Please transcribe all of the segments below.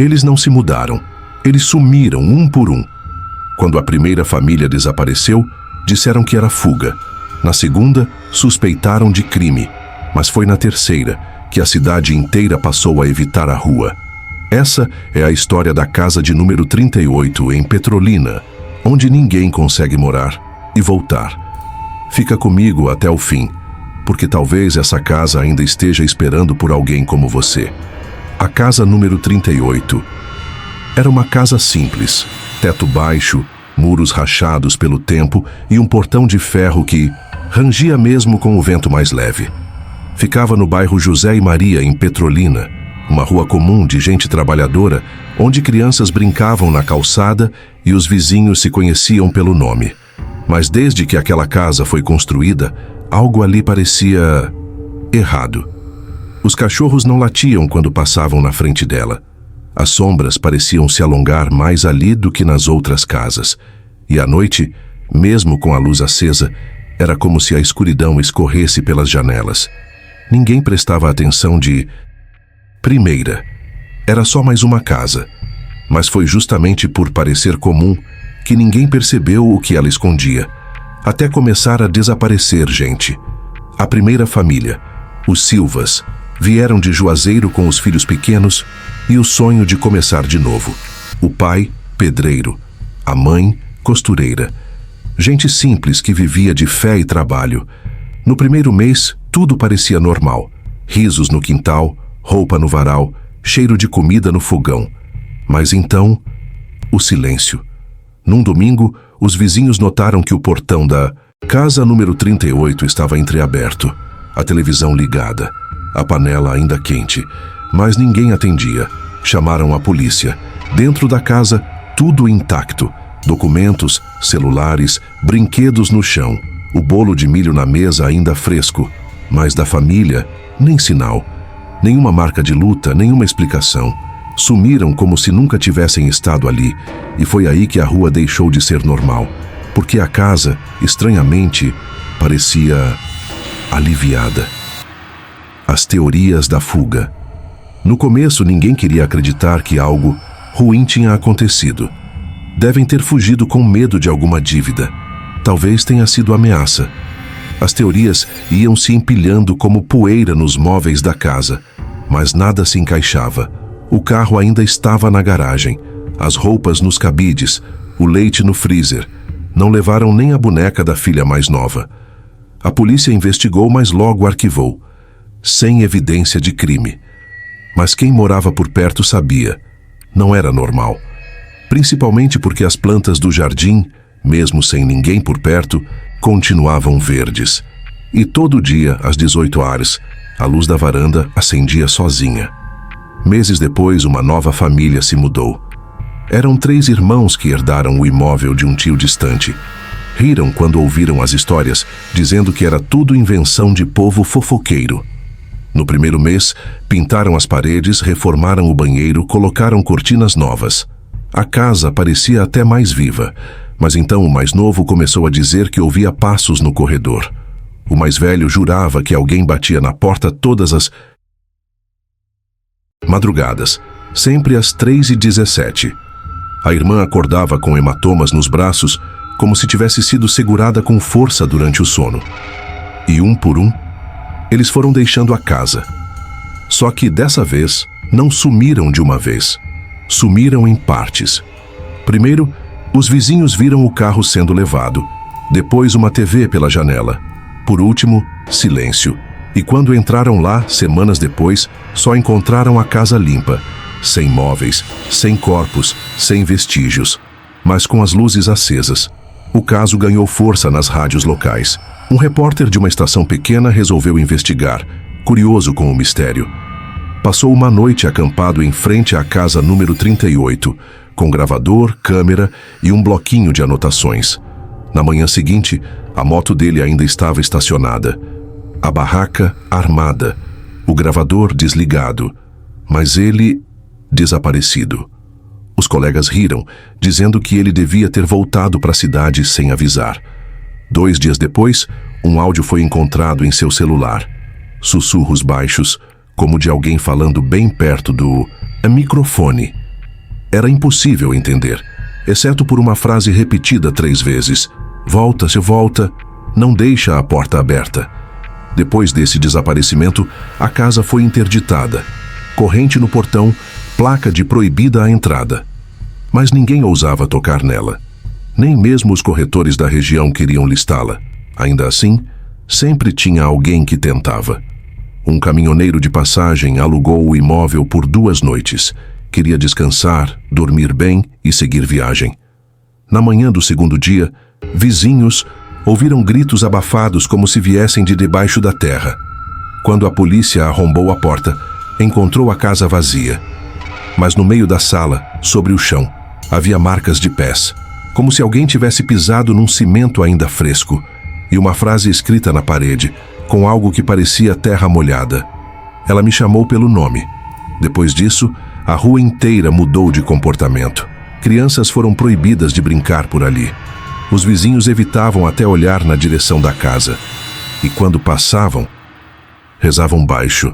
Eles não se mudaram. Eles sumiram um por um. Quando a primeira família desapareceu, disseram que era fuga. Na segunda, suspeitaram de crime. Mas foi na terceira que a cidade inteira passou a evitar a rua. Essa é a história da casa de número 38, em Petrolina, onde ninguém consegue morar e voltar. Fica comigo até o fim, porque talvez essa casa ainda esteja esperando por alguém como você. A casa número 38 era uma casa simples, teto baixo, muros rachados pelo tempo e um portão de ferro que rangia mesmo com o vento mais leve. Ficava no bairro José e Maria, em Petrolina, uma rua comum de gente trabalhadora, onde crianças brincavam na calçada e os vizinhos se conheciam pelo nome. Mas desde que aquela casa foi construída, algo ali parecia errado. Os cachorros não latiam quando passavam na frente dela. As sombras pareciam se alongar mais ali do que nas outras casas. E à noite, mesmo com a luz acesa, era como se a escuridão escorresse pelas janelas. Ninguém prestava atenção de... Primeira, era só mais uma casa. Mas foi justamente por parecer comum que ninguém percebeu o que ela escondia, até começar a desaparecer gente. A primeira família, os Silvas, vieram de Juazeiro com os filhos pequenos e o sonho de começar de novo. O pai, pedreiro, a mãe, costureira. Gente simples que vivia de fé e trabalho. No primeiro mês, tudo parecia normal. Risos no quintal, roupa no varal, cheiro de comida no fogão. Mas então, o silêncio. Num domingo, os vizinhos notaram que o portão da casa número 38 estava entreaberto, a televisão ligada, a panela ainda quente, mas ninguém atendia. Chamaram a polícia. Dentro da casa, tudo intacto. Documentos, celulares, brinquedos no chão, o bolo de milho na mesa ainda fresco. Mas da família, nem sinal. Nenhuma marca de luta, nenhuma explicação. Sumiram como se nunca tivessem estado ali, e foi aí que a rua deixou de ser normal, porque a casa, estranhamente, parecia aliviada. As teorias da fuga. No começo, ninguém queria acreditar que algo ruim tinha acontecido. Devem ter fugido com medo de alguma dívida. Talvez tenha sido ameaça. As teorias iam se empilhando como poeira nos móveis da casa, mas nada se encaixava. O carro ainda estava na garagem, as roupas nos cabides, o leite no freezer. Não levaram nem a boneca da filha mais nova. A polícia investigou, mas logo arquivou, sem evidência de crime. Mas quem morava por perto sabia. Não era normal. Principalmente porque as plantas do jardim, mesmo sem ninguém por perto, continuavam verdes. E todo dia, às 18 horas, a luz da varanda acendia sozinha. Meses depois, uma nova família se mudou. Eram 3 irmãos que herdaram o imóvel de um tio distante. Riram quando ouviram as histórias, dizendo que era tudo invenção de povo fofoqueiro. No primeiro mês, pintaram as paredes, reformaram o banheiro, colocaram cortinas novas. A casa parecia até mais viva, mas então o mais novo começou a dizer que ouvia passos no corredor. O mais velho jurava que alguém batia na porta todas as madrugadas, sempre às 3h17. A irmã acordava com hematomas nos braços, como se tivesse sido segurada com força durante o sono. E um por um, eles foram deixando a casa. Só que dessa vez, não sumiram de uma vez. Sumiram em partes. Primeiro, os vizinhos viram o carro sendo levado. Depois, uma TV pela janela. Por último, silêncio. E quando entraram lá, semanas depois, só encontraram a casa limpa, sem móveis, sem corpos, sem vestígios, mas com as luzes acesas. O caso ganhou força nas rádios locais. Um repórter de uma estação pequena resolveu investigar, curioso com o mistério. Passou uma noite acampado em frente à casa número 38, com gravador, câmera e um bloquinho de anotações. Na manhã seguinte, a moto dele ainda estava estacionada. A barraca armada, o gravador desligado, mas ele desaparecido. Os colegas riram, dizendo que ele devia ter voltado para a cidade sem avisar. 2 dias depois, um áudio foi encontrado em seu celular. Sussurros baixos, como de alguém falando bem perto do microfone. Era impossível entender, exceto por uma frase repetida 3 vezes: "Volta, se volta, não deixa a porta aberta." Depois desse desaparecimento, a casa foi interditada. Corrente no portão, placa de proibida a entrada. Mas ninguém ousava tocar nela. Nem mesmo os corretores da região queriam listá-la. Ainda assim, sempre tinha alguém que tentava. Um caminhoneiro de passagem alugou o imóvel por 2 noites. Queria descansar, dormir bem e seguir viagem. Na manhã do 2º dia, vizinhos ouviram gritos abafados como se viessem de debaixo da terra. Quando a polícia arrombou a porta, encontrou a casa vazia. Mas no meio da sala, sobre o chão, havia marcas de pés, como se alguém tivesse pisado num cimento ainda fresco, e uma frase escrita na parede, com algo que parecia terra molhada. Ela me chamou pelo nome. Depois disso, a rua inteira mudou de comportamento. Crianças foram proibidas de brincar por ali. Os vizinhos evitavam até olhar na direção da casa. E quando passavam, rezavam baixo.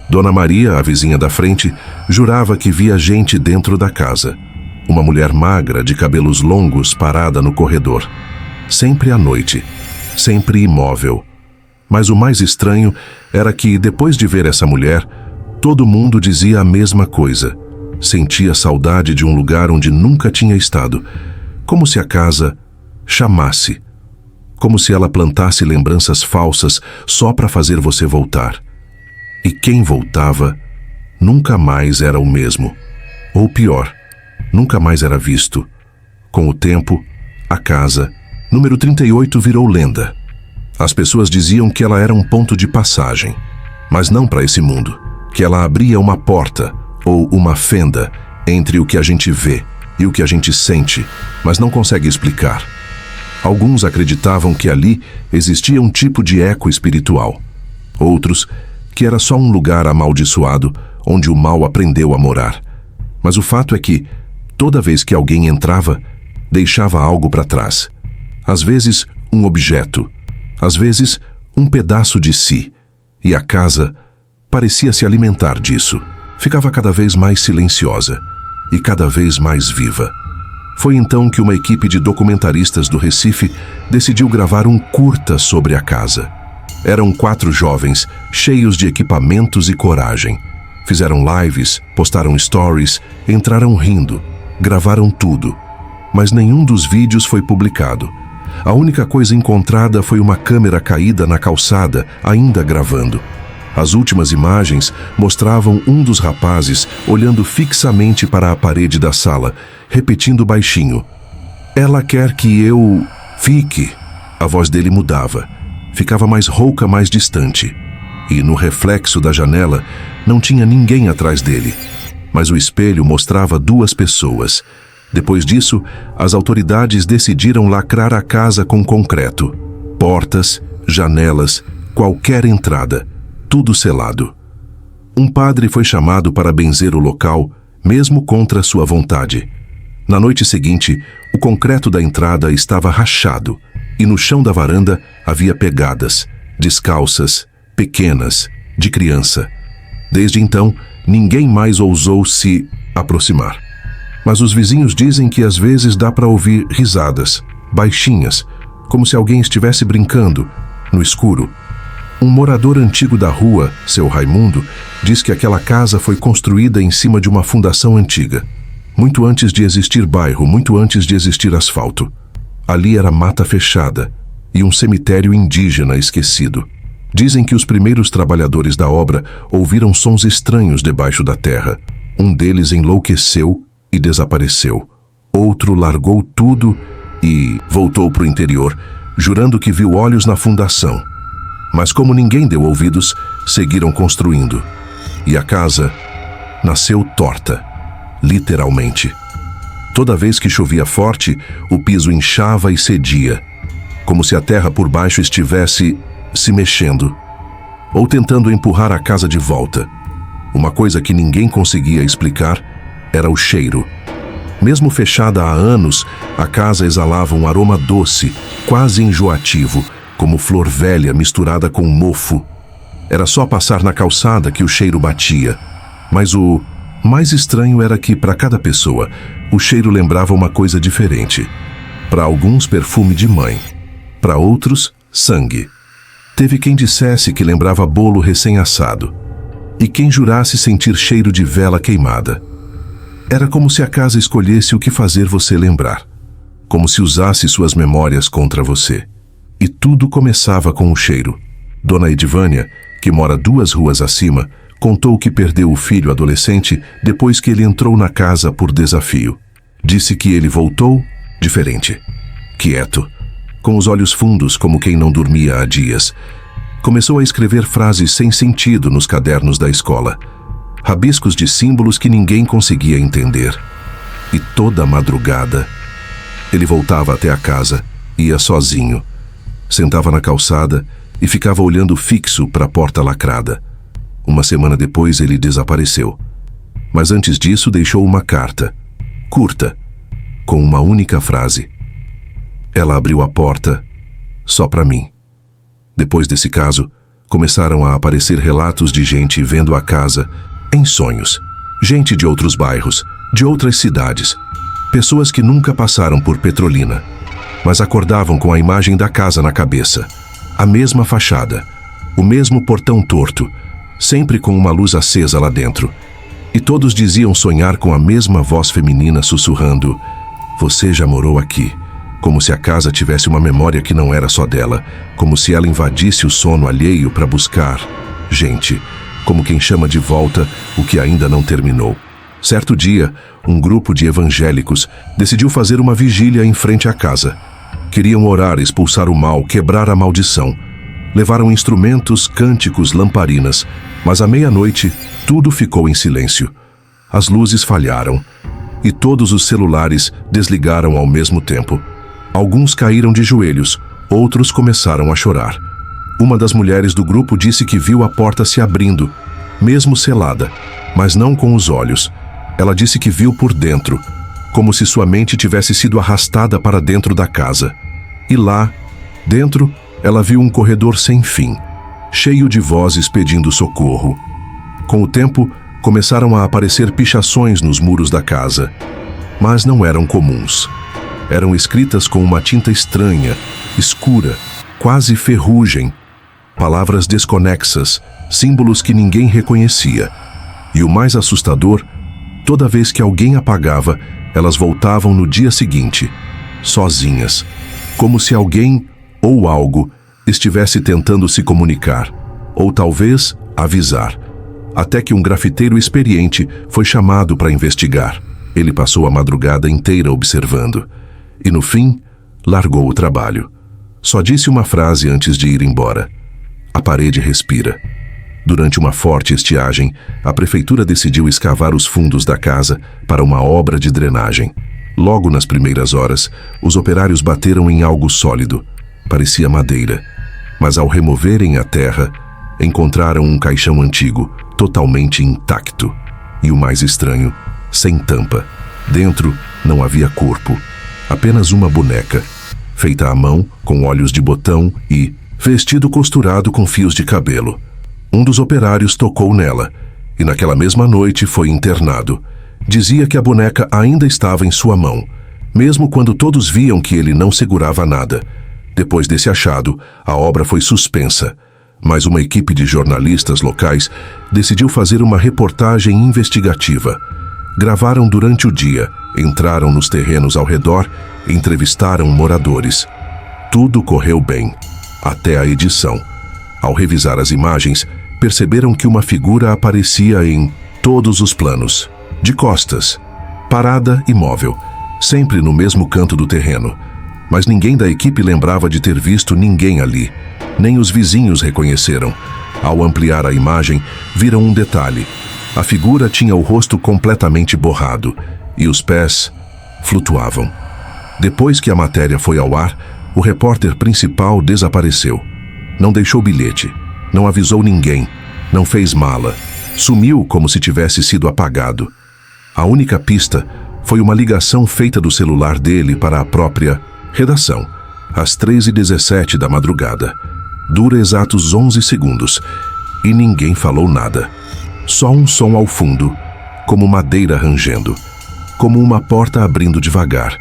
Dona Maria, a vizinha da frente, jurava que via gente dentro da casa. Uma mulher magra, de cabelos longos, parada no corredor. Sempre à noite, sempre imóvel. Mas o mais estranho era que, depois de ver essa mulher, todo mundo dizia a mesma coisa. Sentia saudade de um lugar onde nunca tinha estado, como se a casa chamasse, como se ela plantasse lembranças falsas só para fazer você voltar. E quem voltava nunca mais era o mesmo. Ou pior, nunca mais era visto. Com o tempo, a casa, número 38, virou lenda. As pessoas diziam que ela era um ponto de passagem, mas não para esse mundo, que ela abria uma porta ou uma fenda entre o que a gente vê e o que a gente sente, mas não consegue explicar. Alguns acreditavam que ali existia um tipo de eco espiritual. Outros, que era só um lugar amaldiçoado onde o mal aprendeu a morar. Mas o fato é que, toda vez que alguém entrava, deixava algo para trás. Às vezes, um objeto. Às vezes, um pedaço de si. E a casa parecia se alimentar disso. Ficava cada vez mais silenciosa e cada vez mais viva. Foi então que uma equipe de documentaristas do Recife decidiu gravar um curta sobre a casa. Eram 4 jovens, cheios de equipamentos e coragem. Fizeram lives, postaram stories, entraram rindo, gravaram tudo. Mas nenhum dos vídeos foi publicado. A única coisa encontrada foi uma câmera caída na calçada, ainda gravando. As últimas imagens mostravam um dos rapazes olhando fixamente para a parede da sala, repetindo baixinho: "Ela quer que eu fique." A voz dele mudava. Ficava mais rouca, mais distante. E no reflexo da janela não tinha ninguém atrás dele. Mas o espelho mostrava 2 pessoas. Depois disso, as autoridades decidiram lacrar a casa com concreto. Portas, janelas, qualquer entrada. Tudo selado. Um padre foi chamado para benzer o local, mesmo contra sua vontade. Na noite seguinte, o concreto da entrada estava rachado e no chão da varanda havia pegadas, descalças, pequenas, de criança. Desde então, ninguém mais ousou se aproximar. Mas os vizinhos dizem que às vezes dá para ouvir risadas, baixinhas, como se alguém estivesse brincando, no escuro. Um morador antigo da rua, seu Raimundo, diz que aquela casa foi construída em cima de uma fundação antiga. Muito antes de existir bairro, muito antes de existir asfalto. Ali era mata fechada e um cemitério indígena esquecido. Dizem que os primeiros trabalhadores da obra ouviram sons estranhos debaixo da terra. Um deles enlouqueceu e desapareceu. Outro largou tudo e voltou para o interior, jurando que viu olhos na fundação. Mas como ninguém deu ouvidos, seguiram construindo. E a casa nasceu torta, literalmente. Toda vez que chovia forte, o piso inchava e cedia, como se a terra por baixo estivesse se mexendo, ou tentando empurrar a casa de volta. Uma coisa que ninguém conseguia explicar era o cheiro. Mesmo fechada há anos, a casa exalava um aroma doce, quase enjoativo, como flor velha misturada com mofo. Era só passar na calçada que o cheiro batia. Mas o Mais estranho era que, para cada pessoa, o cheiro lembrava uma coisa diferente. Para alguns, perfume de mãe. Para outros, sangue. Teve quem dissesse que lembrava bolo recém-assado. E quem jurasse sentir cheiro de vela queimada. Era como se a casa escolhesse o que fazer você lembrar. Como se usasse suas memórias contra você. E tudo começava com o cheiro. Dona Edivânia, que mora 2 ruas acima, contou que perdeu o filho adolescente depois que ele entrou na casa por desafio. Disse que ele voltou diferente. Quieto, com os olhos fundos como quem não dormia há dias. Começou a escrever frases sem sentido nos cadernos da escola. Rabiscos de símbolos que ninguém conseguia entender. E toda madrugada, ele voltava até a casa, ia sozinho. Sentava na calçada e ficava olhando fixo para a porta lacrada. Uma semana depois ele desapareceu. Mas antes disso deixou uma carta, curta, com uma única frase. Ela abriu a porta só para mim. Depois desse caso, começaram a aparecer relatos de gente vendo a casa em sonhos. Gente de outros bairros, de outras cidades. Pessoas que nunca passaram por Petrolina, mas acordavam com a imagem da casa na cabeça. A mesma fachada, o mesmo portão torto, sempre com uma luz acesa lá dentro. E todos diziam sonhar com a mesma voz feminina sussurrando: "Você já morou aqui", como se a casa tivesse uma memória que não era só dela, como se ela invadisse o sono alheio para buscar gente, como quem chama de volta o que ainda não terminou. Certo dia, um grupo de evangélicos decidiu fazer uma vigília em frente à casa. Queriam orar, expulsar o mal, quebrar a maldição. Levaram instrumentos, cânticos, lamparinas, mas à meia-noite tudo ficou em silêncio. As luzes falharam e todos os celulares desligaram ao mesmo tempo. Alguns caíram de joelhos, outros começaram a chorar. Uma das mulheres do grupo disse que viu a porta se abrindo, mesmo selada, mas não com os olhos. Ela disse que viu por dentro, como se sua mente tivesse sido arrastada para dentro da casa. E lá, dentro, ela viu um corredor sem fim, cheio de vozes pedindo socorro. Com o tempo, começaram a aparecer pichações nos muros da casa, mas não eram comuns. Eram escritas com uma tinta estranha, escura, quase ferrugem. Palavras desconexas, símbolos que ninguém reconhecia. E o mais assustador, toda vez que alguém apagava, elas voltavam no dia seguinte, sozinhas, como se alguém ou algo estivesse tentando se comunicar, ou talvez avisar. Até que um grafiteiro experiente foi chamado para investigar. Ele passou a madrugada inteira observando. E no fim, largou o trabalho. Só disse uma frase antes de ir embora: "A parede respira." Durante uma forte estiagem, a prefeitura decidiu escavar os fundos da casa para uma obra de drenagem. Logo nas primeiras horas, os operários bateram em algo sólido. Parecia madeira. Mas ao removerem a terra, encontraram um caixão antigo, totalmente intacto. E o mais estranho, sem tampa. Dentro não havia corpo. Apenas uma boneca, feita à mão, com olhos de botão e vestido costurado com fios de cabelo. Um dos operários tocou nela, e naquela mesma noite foi internado. Dizia que a boneca ainda estava em sua mão, mesmo quando todos viam que ele não segurava nada. Depois desse achado, a obra foi suspensa, mas uma equipe de jornalistas locais decidiu fazer uma reportagem investigativa. Gravaram durante o dia, entraram nos terrenos ao redor, entrevistaram moradores. Tudo correu bem, até a edição. Ao revisar as imagens, perceberam que uma figura aparecia em todos os planos, de costas, parada imóvel, sempre no mesmo canto do terreno. Mas ninguém da equipe lembrava de ter visto ninguém ali. Nem os vizinhos reconheceram. Ao ampliar a imagem, viram um detalhe. A figura tinha o rosto completamente borrado e os pés flutuavam. Depois que a matéria foi ao ar, o repórter principal desapareceu. Não deixou bilhete, não avisou ninguém, não fez mala. Sumiu como se tivesse sido apagado. A única pista foi uma ligação feita do celular dele para a própria redação, às 3h17 da madrugada. Dura exatos 11 segundos e ninguém falou nada. Só um som ao fundo, como madeira rangendo, como uma porta abrindo devagar.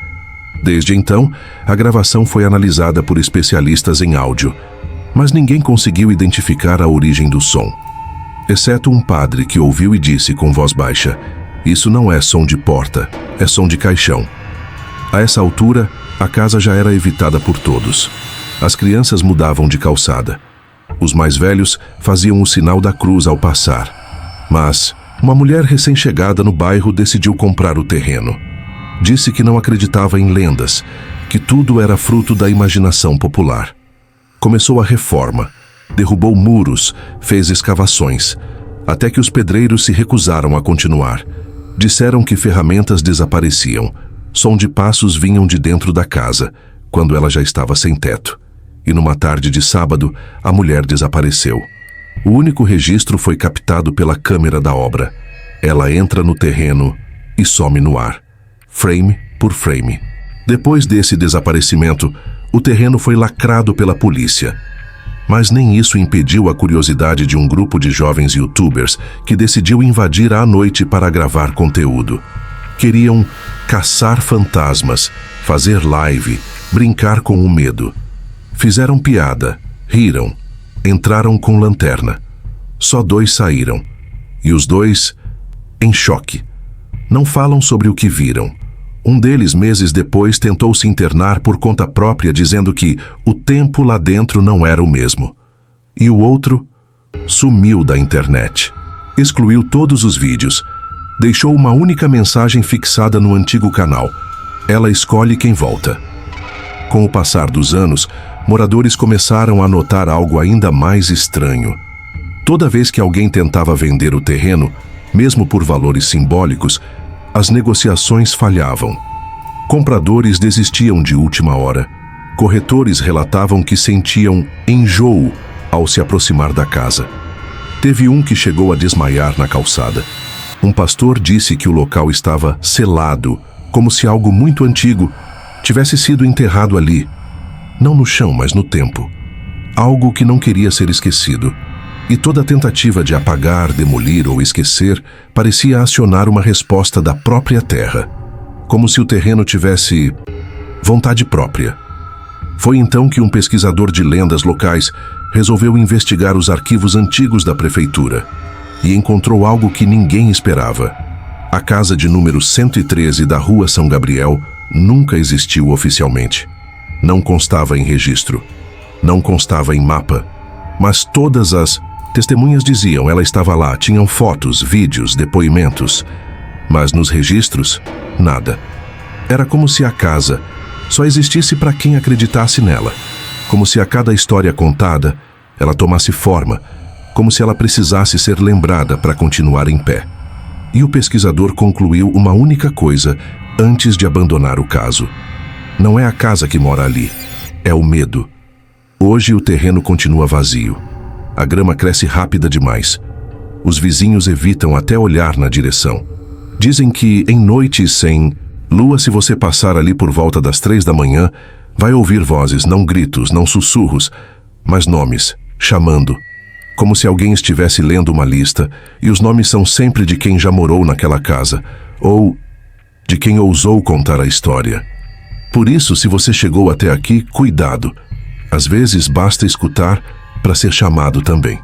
Desde então, a gravação foi analisada por especialistas em áudio, mas ninguém conseguiu identificar a origem do som, exceto um padre que ouviu e disse com voz baixa: "Isso não é som de porta, é som de caixão." A essa altura, a casa já era evitada por todos. As crianças mudavam de calçada. Os mais velhos faziam o sinal da cruz ao passar. Mas uma mulher recém-chegada no bairro decidiu comprar o terreno. Disse que não acreditava em lendas, que tudo era fruto da imaginação popular. Começou a reforma, derrubou muros, fez escavações, até que os pedreiros se recusaram a continuar. Disseram que ferramentas desapareciam. Som de passos vinham de dentro da casa, quando ela já estava sem teto. E numa tarde de sábado, a mulher desapareceu. O único registro foi captado pela câmera da obra. Ela entra no terreno e some no ar, frame por frame. Depois desse desaparecimento, o terreno foi lacrado pela polícia. Mas nem isso impediu a curiosidade de um grupo de jovens youtubers que decidiu invadir à noite para gravar conteúdo. Queriam caçar fantasmas, fazer live, brincar com o medo. Fizeram piada, riram, entraram com lanterna. Só 2 saíram. E os 2, em choque. Não falam sobre o que viram. Um deles, meses depois, tentou se internar por conta própria, dizendo que o tempo lá dentro não era o mesmo. E o outro sumiu da internet. Excluiu todos os vídeos. Deixou uma única mensagem fixada no antigo canal: "Ela escolhe quem volta." Com o passar dos anos, moradores começaram a notar algo ainda mais estranho. Toda vez que alguém tentava vender o terreno, mesmo por valores simbólicos, as negociações falhavam. Compradores desistiam de última hora. Corretores relatavam que sentiam enjoo ao se aproximar da casa. Teve um que chegou a desmaiar na calçada. Um pastor disse que o local estava selado, como se algo muito antigo tivesse sido enterrado ali. Não no chão, mas no tempo. Algo que não queria ser esquecido. E toda tentativa de apagar, demolir ou esquecer parecia acionar uma resposta da própria terra, como se o terreno tivesse vontade própria. Foi então que um pesquisador de lendas locais resolveu investigar os arquivos antigos da prefeitura e encontrou algo que ninguém esperava. A casa de número 113 da Rua São Gabriel nunca existiu oficialmente. Não constava em registro, não constava em mapa, mas todas as testemunhas diziam ela estava lá, tinham fotos, vídeos, depoimentos. Mas nos registros, nada. Era como se a casa só existisse para quem acreditasse nela. Como se a cada história contada, ela tomasse forma, como se ela precisasse ser lembrada para continuar em pé. E o pesquisador concluiu uma única coisa antes de abandonar o caso: não é a casa que mora ali, é o medo. Hoje o terreno continua vazio. A grama cresce rápida demais. Os vizinhos evitam até olhar na direção. Dizem que em noites sem lua, se você passar ali por volta das 3 da manhã, vai ouvir vozes, não gritos, não sussurros, mas nomes, chamando, como se alguém estivesse lendo uma lista, e os nomes são sempre de quem já morou naquela casa, ou de quem ousou contar a história. Por isso, se você chegou até aqui, cuidado. Às vezes basta escutar para ser chamado também.